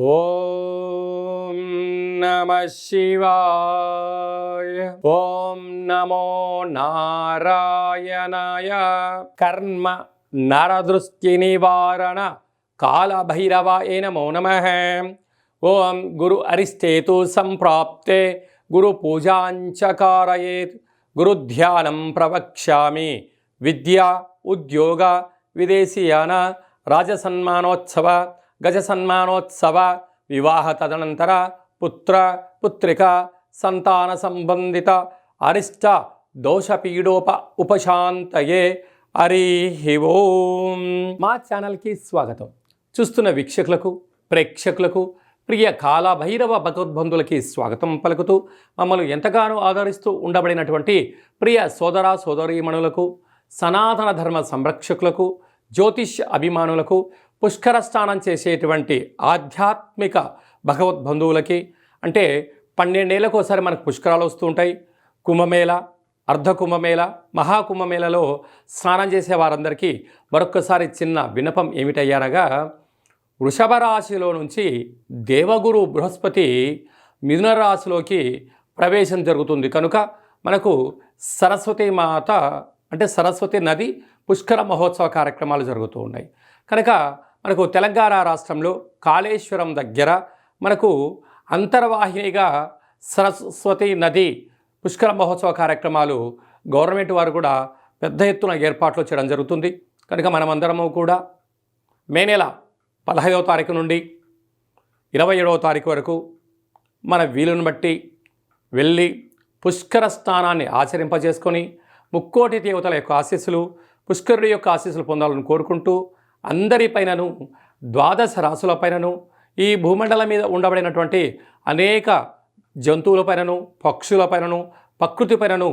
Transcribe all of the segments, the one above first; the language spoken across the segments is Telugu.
ఓం నమః శివాయ. ఓం నమో నారాయణాయ. కర్మ నరదృష్టి నివారణ కాళభైరవాయ నమో నమః. ఓం గురు అరిష్టేతు సంప్రాప్తే గురు పూజాంచ కారయేత్. గురుధ్యానం ప్రవక్ష్యామి. విద్యా ఉద్యోగ విదేశీయాన రాజసన్మానోత్సవ గజసన్మానోత్సవ వివాహ తదనంతర పుత్ర పుత్రిక సంతాన సంబంధిత అరిష్ట దోషపీడోప ఉపశాంతయే. హరి ఓం. మా ఛానల్కి స్వాగతం. చూస్తున్న వీక్షకులకు ప్రేక్షకులకు ప్రియ కాళభైరవ భగవద్బంధులకి స్వాగతం పలుకుతూ మమ్మల్ని ఎంతగానో ఆదరిస్తూ ఉండబడినటువంటి ప్రియ సోదర సోదరీమణులకు, సనాతన ధర్మ సంరక్షకులకు, జ్యోతిష్ అభిమానులకు, పుష్కర స్నానం చేసేటువంటి ఆధ్యాత్మిక భగవద్బంధువులకి, అంటే 12 ఏళ్ళకు ఒకసారి మనకు పుష్కరాలు వస్తూ ఉంటాయి. కుంభమేళ, అర్ధ కుంభమేళ, మహాకుంభమేళలో స్నానం చేసే వారందరికీ మరొక్కసారి చిన్న విన్నపం ఏమిటయ్యారగా, వృషభ రాశిలో నుంచి దేవగురు బృహస్పతి మిథున రాశిలోకి ప్రవేశం జరుగుతుంది. కనుక మనకు సరస్వతి మాత అంటే సరస్వతి నది పుష్కర మహోత్సవ కార్యక్రమాలు జరుగుతూ ఉన్నాయి. కనుక మనకు తెలంగాణ రాష్ట్రంలో కాళేశ్వరం దగ్గర మనకు అంతర్వాహినిగా సరస్వతి నది పుష్కర మహోత్సవ కార్యక్రమాలు గవర్నమెంట్ వారు కూడా పెద్ద ఎత్తున ఏర్పాట్లు చేయడం జరుగుతుంది. కనుక మనమందరము కూడా మే నెల 15వ తారీఖు నుండి 27వ తారీఖు వరకు మన వీలును బట్టి వెళ్ళి పుష్కర స్నానాన్ని ఆచరింపజేసుకొని ముక్కోటి దేవతల యొక్క ఆశీస్సులు, పుష్కరుడి యొక్క ఆశీస్సులు పొందాలని కోరుకుంటూ, అందరిపైనను 12 రాశులపైనను, ఈ భూమండలం మీద ఉండబడినటువంటి అనేక జంతువులపైనను, పక్షులపైనను, ప్రకృతిపైనను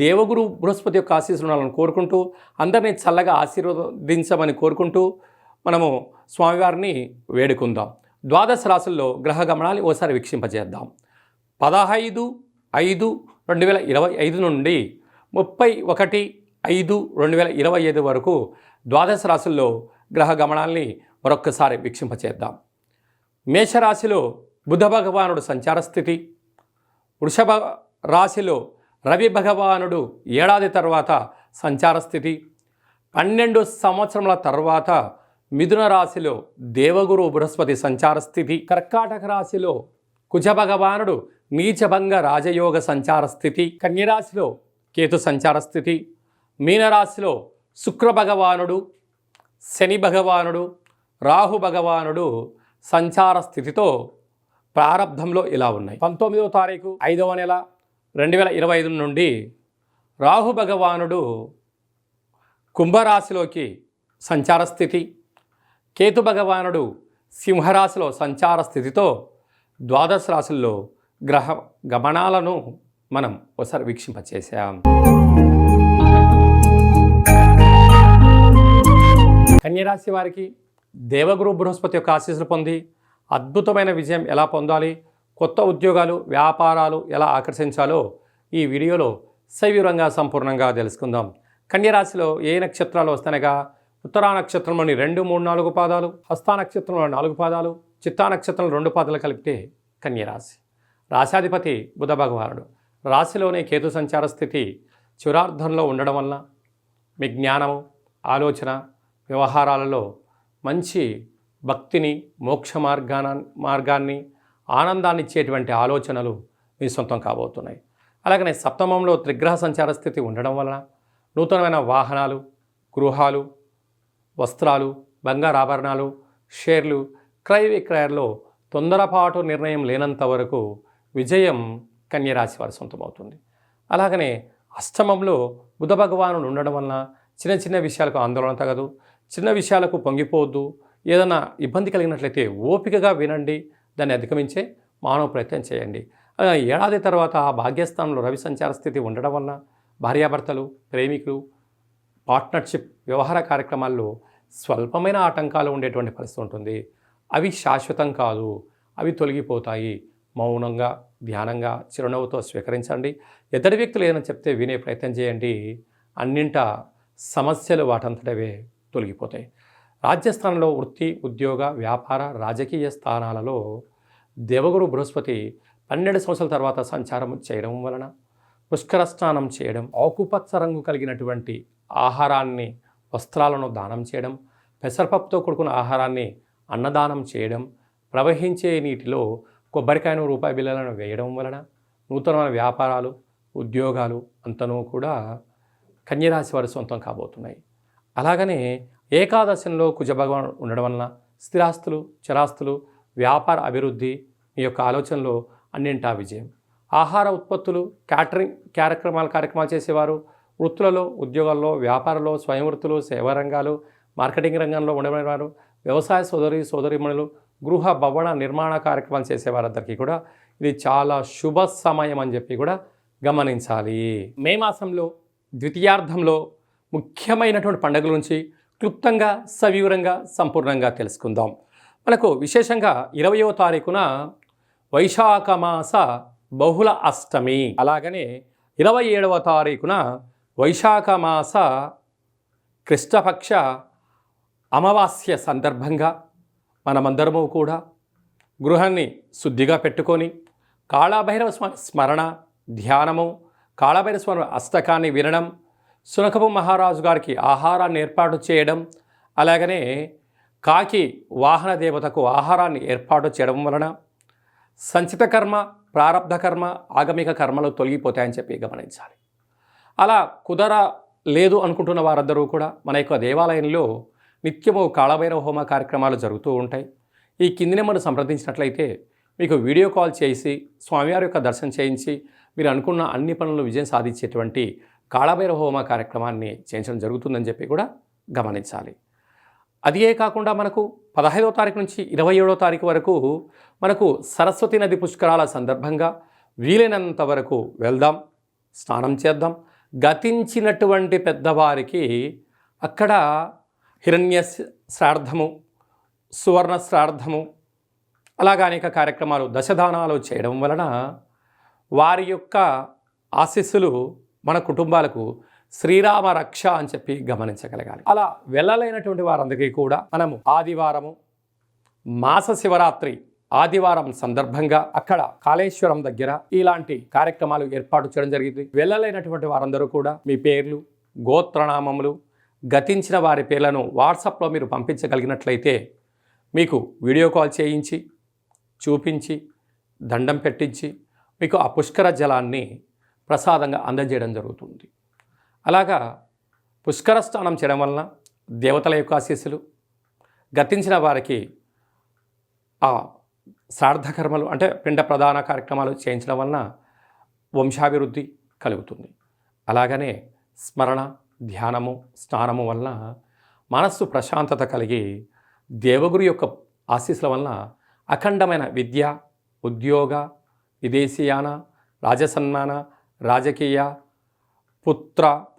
దేవగురు బృహస్పతి యొక్క ఆశీస్సులు ఉండాలని కోరుకుంటూ, అందరినీ చల్లగా ఆశీర్వదించమని కోరుకుంటూ మనము స్వామివారిని వేడుకుందాం. 12 రాశుల్లో గ్రహ గమనాలు ఓసారి వీక్షింపజేద్దాం. 15/5/2025 నుండి 31/5/2025 వరకు 12 రాశుల్లో గ్రహ గమనాల్ని మరొక్కసారి వీక్షింపచేద్దాం. మేషరాశిలో బుధ భగవానుడు సంచార స్థితి, వృషభ రాశిలో రవి భగవానుడు ఏడాది తర్వాత సంచార స్థితి, 12 సంవత్సరముల తర్వాత మిథున రాశిలో దేవగురు బృహస్పతి సంచార స్థితి, కర్కాటక రాశిలో కుజ భగవానుడు నీచభంగ రాజయోగ సంచార స్థితి, కన్యరాశిలో కేతు సంచార స్థితి, మీనరాశిలో శుక్ర భగవానుడు, శని భగవానుడు, రాహు భగవానుడు సంచార స్థితితో ప్రారంభంలో ఇలా ఉన్నాయి. 19వ తారీఖు 5వ నెల 2025 నుండి రాహు భగవానుడు కుంభరాశిలోకి సంచార స్థితి, కేతు భగవానుడు సింహరాశిలో సంచార స్థితితో 12 రాశుల్లో గ్రహ గమనాలను మనం ఒకసారి వీక్షింపచేసాం. కన్యరాశి వారికి దేవగురు బృహస్పతి యొక్క ఆశీస్సులు పొంది అద్భుతమైన విజయం ఎలా పొందాలి, కొత్త ఉద్యోగాలు వ్యాపారాలు ఎలా ఆకర్షించాలో ఈ వీడియోలో సవివరంగా సంపూర్ణంగా తెలుసుకుందాం. కన్యరాశిలో ఏ నక్షత్రాలు వస్తానగా, ఉత్తరా నక్షత్రంలోని 2, 3, 4 పాదాలు, హస్తా నక్షత్రంలోని 4 పాదాలు, చిత్తా నక్షత్రంలో 2 పాదాలు కలిపితే కన్యరాశి. రాశాధిపతి బుధ భగవానుడు. రాశిలోనే కేతు సంచార స్థితి చివరార్ధంలో ఉండడం వలన మీ జ్ఞానము, ఆలోచన, వ్యవహారాలలో మంచి భక్తిని, మోక్ష మార్గాన్ని, ఆనందాన్ని ఇచ్చేటువంటి ఆలోచనలు మీ సొంతం కాబోతున్నాయి. అలాగనే సప్తమంలో త్రిగ్రహ సంచార స్థితి ఉండడం వలన నూతనమైన వాహనాలు, గృహాలు, వస్త్రాలు, బంగారు ఆభరణాలు, షేర్లు, క్రయ విక్రయాల్లో తొందరపాటు నిర్ణయం లేనంత వరకు విజయం కన్యరాశి వారి సొంతమవుతుంది. అలాగనే అష్టమంలో బుధ భగవానుడు ఉండడం వలన చిన్న చిన్న విషయాలకు ఆందోళన తగదు, చిన్న విషయాలకు పొంగిపోవద్దు. ఏదైనా ఇబ్బంది కలిగినట్లయితే ఓపికగా వినండి, దాన్ని అధిగమించే మానవ ప్రయత్నం చేయండి. ఏడాది తర్వాత భాగ్యస్థానంలో రవి సంచార స్థితి ఉండడం వలన భార్యాభర్తలు, ప్రేమికులు, పార్ట్నర్షిప్ వ్యవహార కార్యక్రమాల్లో స్వల్పమైన ఆటంకాలు ఉండేటువంటి పరిస్థితి ఉంటుంది. అవి శాశ్వతం కాదు, అవి తొలగిపోతాయి. మౌనంగా, ధ్యానంగా, చిరునవ్వుతో స్వీకరించండి. ఎదుటి వ్యక్తులు ఏదైనా చెప్తే వినే ప్రయత్నం చేయండి. అన్నింట సమస్యలు వాటంతటవే తొలగిపోతాయి. రాజ్యస్థానంలో వృత్తి, ఉద్యోగ, వ్యాపార, రాజకీయ స్థానాలలో దేవగురు బృహస్పతి 12 సంవత్సరాల తర్వాత సంచారం చేయడం వలన పుష్కర స్నానం చేయడం, ఆకుపచ్చ రంగు కలిగినటువంటి ఆహారాన్ని, వస్త్రాలను దానం చేయడం, పెసరపప్పుతో కూడుకున్న ఆహారాన్ని అన్నదానం చేయడం, ప్రవహించే నీటిలో కొబ్బరికాయను, రూపాయి బిళ్ళలను వేయడం వలన నూతనమైన వ్యాపారాలు, ఉద్యోగాలు అంతనూ కూడా కన్యరాశి వారి సొంతం కాబోతున్నాయి. అలాగనే ఏకాదశంలో కుజభగవాన్ ఉండడం వలన స్థిరాస్తులు, చరాస్తులు, వ్యాపార అభివృద్ధి, మీ యొక్క ఆలోచనలో అన్నింటా విజయం. ఆహార ఉత్పత్తులు, క్యాటరింగ్ కార్యక్రమాలు చేసేవారు, వృత్తులలో, ఉద్యోగాల్లో, వ్యాపారంలో, స్వయం వృత్తులు, సేవా రంగాలు, మార్కెటింగ్ రంగంలో ఉండేవారు, వ్యవసాయ సోదరీమణులు, గృహ భవన నిర్మాణ కార్యక్రమాలు చేసేవారందరికీ కూడా ఇది చాలా శుభ సమయం అని చెప్పి కూడా గమనించాలి. మే మాసంలో ద్వితీయార్థంలో ముఖ్యమైనటువంటి పండుగల నుంచి క్లుప్తంగా, సవివరంగా, సంపూర్ణంగా తెలుసుకుందాం. మనకు విశేషంగా 20వ తారీఖున వైశాఖ మాస బహుళ అష్టమి, అలాగనే 27వ తారీఖున వైశాఖ మాస కృష్ణపక్ష అమావాస్య సందర్భంగా మనమందరము కూడా గృహాన్ని శుద్ధిగా పెట్టుకొని కాళభైరవ స్మరణ, ధ్యానము, కాళభైరవ స్మరణ అష్టకాన్ని వినడం, శునకపు మహారాజు గారికి ఆహారాన్ని ఏర్పాటు చేయడం, అలాగనే కాకి వాహన దేవతకు ఆహారాన్ని ఏర్పాటు చేయడం వలన సంచిత కర్మ, ప్రారబ్ధ కర్మ, ఆగమిక కర్మలు తొలగిపోతాయని చెప్పి గమనించాలి. అలా కుదరలేదు అనుకుంటున్న వారందరూ కూడా మన యొక్క దేవాలయంలో నిత్యము కాళభైరవ హోమ కార్యక్రమాలు జరుగుతూ ఉంటాయి. ఈ కింది నెంబర్ను సంప్రదించినట్లయితే మీకు వీడియో కాల్ చేసి స్వామివారి యొక్క దర్శనం చేయించి మీరు అనుకున్న అన్ని పనులను విజయం సాధించేటువంటి కాళభైరవ హోమ కార్యక్రమాన్ని చేయించడం జరుగుతుందని చెప్పి కూడా గమనించాలి. అదే కాకుండా మనకు 15వ తారీఖు నుంచి 27వ తారీఖు వరకు మనకు సరస్వతి నది పుష్కరాల సందర్భంగా వీలైనంత వరకు వెళ్దాం, స్నానం చేద్దాం. గతించినటువంటి పెద్దవారికి అక్కడ హిరణ్య శ్రాద్ధము, సువర్ణ శ్రాద్ధము, అలాగా అనేక కార్యక్రమాలు, దశదానాలు చేయడం వలన వారి యొక్క ఆశీస్సులు మన కుటుంబాలకు శ్రీరామ రక్ష అని చెప్పి గమనించగలగాలి. అలా వెళ్ళలేనటువంటి వారందరికీ కూడా మనము ఆదివారము, మాస శివరాత్రి ఆదివారం సందర్భంగా అక్కడ కాళేశ్వరం దగ్గర ఇలాంటి కార్యక్రమాలు ఏర్పాటు చేయడం జరిగింది. వెళ్ళలేనటువంటి వారందరూ కూడా మీ పేర్లు, గోత్రనామములు, గతించిన వారి పేర్లను వాట్సాప్లో మీరు పంపించగలిగినట్లయితే మీకు వీడియో కాల్ చేయించి చూపించి దండం పెట్టించి మీకు ఆ పుష్కర జలాన్ని ప్రసాదంగా అందజేయడం జరుగుతుంది. అలాగా పుష్కర స్నానం చేయడం వలన దేవతల యొక్క ఆశీస్సులు, గతించిన వారికి ఆ శ్రాద్ధకర్మలు అంటే పిండ ప్రధాన కార్యక్రమాలు చేయించడం వలన వంశాభివృద్ధి కలుగుతుంది. అలాగనే స్మరణ, ధ్యానము, స్నానము వలన మనస్సు ప్రశాంతత కలిగి దేవగురు యొక్క ఆశీస్సుల వలన అఖండమైన విద్య, ఉద్యోగ, విదేశీయాన, రాజసన్మాన, రాజకీయ,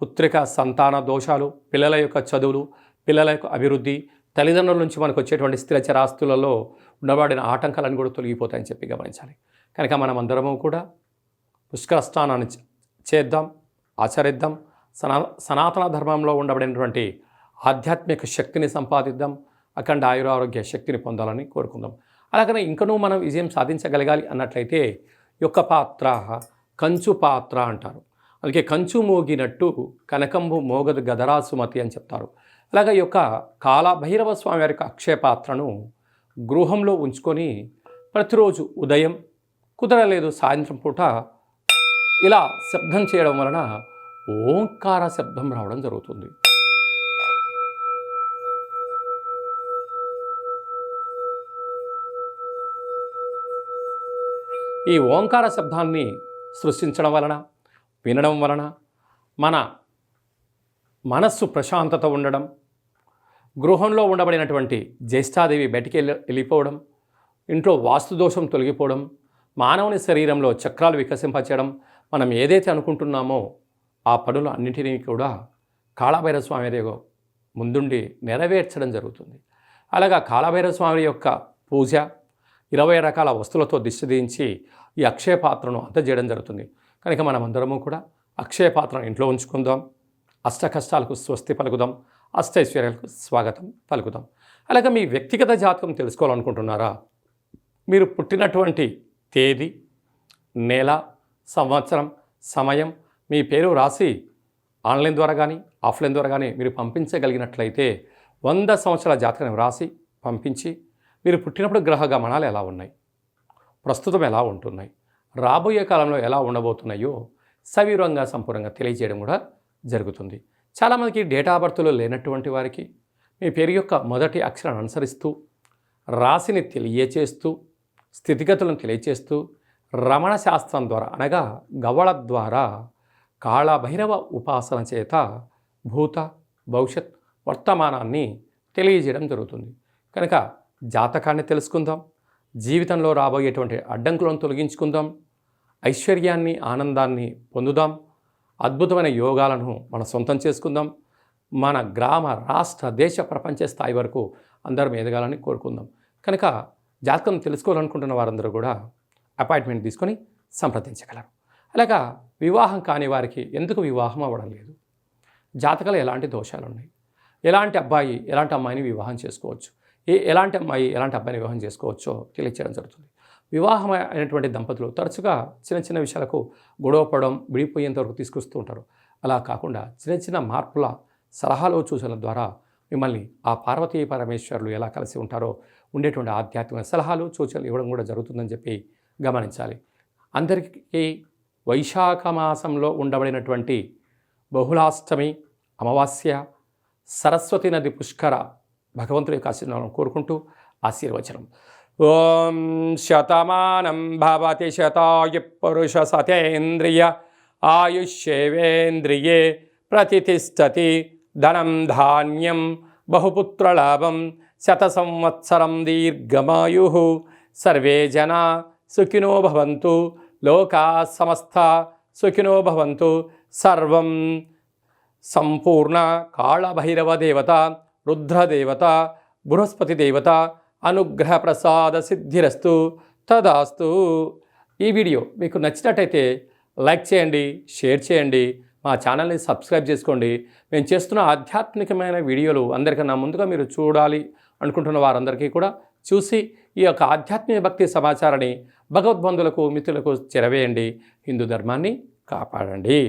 పుత్రిక సంతాన దోషాలు, పిల్లల యొక్క చదువులు, పిల్లల యొక్క అభివృద్ధి, తల్లిదండ్రుల నుంచి మనకు వచ్చేటువంటి స్థిరచరాస్తులలో ఉండబడిన ఆటంకాలను కూడా తొలగిపోతాయని చెప్పి గమనించాలి. కనుక మనం అందరము కూడా పుష్కర స్నానాన్ని చేద్దాం, ఆచరిద్దాం. సనాతన ధర్మంలో ఉండబడినటువంటి ఆధ్యాత్మిక శక్తిని సంపాదిద్దాం, అఖండ ఆయురారోగ్య శక్తిని పొందాలని కోరుకుందాం. అలాగనే ఇంకనూ మనం విజయం సాధించగలగాలి అన్నట్లయితే యొక్క పాత్ర కంచు పాత్ర అంటారు. అందుకే కంచు మోగినట్టు కనకంబు మోగదు గదరా సుమతి అని చెప్తారు. అలాగే ఈ యొక్క కాళభైరవ స్వామి వారి యొక్క అక్షయ పాత్రను గృహంలో ఉంచుకొని ప్రతిరోజు ఉదయం, కుదరలేదు సాయంత్రం పూట ఇలా శబ్దం చేయడం వలన ఓంకార శబ్దం రావడం జరుగుతుంది. ఈ ఓంకార శబ్దాన్ని సృష్టించడం వలన, వినడం వలన మన మనస్సు ప్రశాంతత ఉండడం, గృహంలో ఉండబడినటువంటి జ్యేష్ఠాదేవి బయటికి వెళ్ళిపోవడం, ఇంట్లో వాస్తుదోషం తొలగిపోవడం, మానవుని శరీరంలో చక్రాలు వికసింపచేయడం, మనం ఏదైతే అనుకుంటున్నామో ఆ పనులు అన్నింటినీ కూడా కాళభైరవ స్వామి ముందుండి నెరవేర్చడం జరుగుతుంది. అలాగా కాళభైరవ స్వామి యొక్క పూజ 20 రకాల వస్తువులతో దిష్టి దించి ఈ అక్షయ పాత్రను అందజేయడం జరుగుతుంది. కనుక మనమందరము కూడా అక్షయ పాత్రను ఇంట్లో ఉంచుకుందాం, అష్ట కష్టాలకు స్వస్తి పలుకుదాం, అష్టైశ్వర్యాలకు స్వాగతం పలుకుతాం. అలాగే మీ వ్యక్తిగత జాతకం తెలుసుకోవాలనుకుంటున్నారా? మీరు పుట్టినటువంటి తేదీ, నెల, సంవత్సరం, సమయం, మీ పేరు రాసి ఆన్లైన్ ద్వారా కానీ ఆఫ్లైన్ ద్వారా కానీ మీరు పంపించగలిగినట్లయితే 100 సంవత్సరాల జాతకాన్ని వ్రాసి పంపించి మీరు పుట్టినప్పుడు గ్రహ గమనాలు ఎలా ఉన్నాయి, ప్రస్తుతం ఎలా ఉంటున్నాయి, రాబోయే కాలంలో ఎలా ఉండబోతున్నాయో సవివరంగా సంపూర్ణంగా తెలియజేయడం కూడా జరుగుతుంది. చాలామందికి డేటా ఆఫ్ బర్త్లో లేనటువంటి వారికి మీ పేరు యొక్క మొదటి అక్షరాన్ని అనుసరిస్తూ రాశిని తెలియచేస్తూ స్థితిగతులను తెలియచేస్తూ రమణ శాస్త్రం ద్వారా అనగా గవ్వళ ద్వారా కాళభైరవ ఉపాసన చేత భూత భవిష్యత్ వర్తమానాన్ని తెలియజేయడం జరుగుతుంది. కనుక జాతకాన్ని తెలుసుకుందాం, జీవితంలో రాబోయేటువంటి అడ్డంకులను తొలగించుకుందాం, ఐశ్వర్యాన్ని ఆనందాన్ని పొందుదాం, అద్భుతమైన యోగాలను మనం సొంతం చేసుకుందాం, మన గ్రామ రాష్ట్ర దేశ ప్రపంచ స్థాయి వరకు అందరం ఎదగాలని కోరుకుందాం. కనుక జాతకం తెలుసుకోవాలనుకుంటున్న వారందరూ కూడా అపాయింట్మెంట్ తీసుకొని సంప్రదించగలరు. అలాగా వివాహం కాని వారికి ఎందుకు వివాహం అవ్వడం లేదు, జాతకాలు ఎలాంటి దోషాలు ఉన్నాయి, ఎలాంటి అబ్బాయి ఎలాంటి అమ్మాయిని వివాహం చేసుకోవచ్చు, ఎలాంటి అమ్మాయి ఎలాంటి అబ్బాయిని వివాహం చేసుకోవచ్చో తెలియచేయడం జరుగుతుంది. వివాహం అయినటువంటి దంపతులు తరచుగా చిన్న చిన్న విషయాలకు గొడవపడడం, విడిపోయేంత వరకు తీసుకొస్తూ ఉంటారు. అలా కాకుండా చిన్న చిన్న మార్పుల సలహాలు సూచనల ద్వారా మిమ్మల్ని ఆ పార్వతీ పరమేశ్వరులు ఎలా కలిసి ఉంటారో ఉండేటువంటి ఆధ్యాత్మిక సలహాలు సూచనలు ఇవ్వడం కూడా జరుగుతుందని చెప్పి గమనించాలి. అందరికీ వైశాఖ మాసంలో ఉండబడినటువంటి బహుళాష్టమి అమావాస్య సరస్వతి నది పుష్కర భగవంతుడి యొక్క ఆశీర్వాదం కోరుకుంటూ ఆశీర్వచనం. ఓం శతమానం భవతి శతాయు పురుష సతేంద్రియ ఆయుష్యేవేంద్రియే ప్రతిష్టతి ధనం ధాన్యం బహుపుత్రలాభం శత సంవత్సరం దీర్ఘమాయు సర్వే జనా సుఖినో భవంతు లోకా సమస్త సుఖినో భవంతు. సర్వం సంపూర్ణ కాళభైరవ దేవత, రుద్రదేవత, బృహస్పతి దేవత అనుగ్రహ ప్రసాద సిద్ధిరస్తు తదాస్తు. ఈ వీడియో మీకు నచ్చినట్టయితే లైక్ చేయండి, షేర్ చేయండి, మా ఛానల్ని సబ్స్క్రైబ్ చేసుకోండి. మేము చేస్తున్న ఆధ్యాత్మికమైన వీడియోలు అందరికన్నా ముందుగా మీరు చూడాలి అనుకుంటున్న వారందరికీ కూడా చూసి ఈ యొక్క ఆధ్యాత్మిక భక్తి సమాచారాన్ని భగవద్బంధులకు మిత్రులకు చేరవేయండి. హిందూ ధర్మాన్ని కాపాడండి.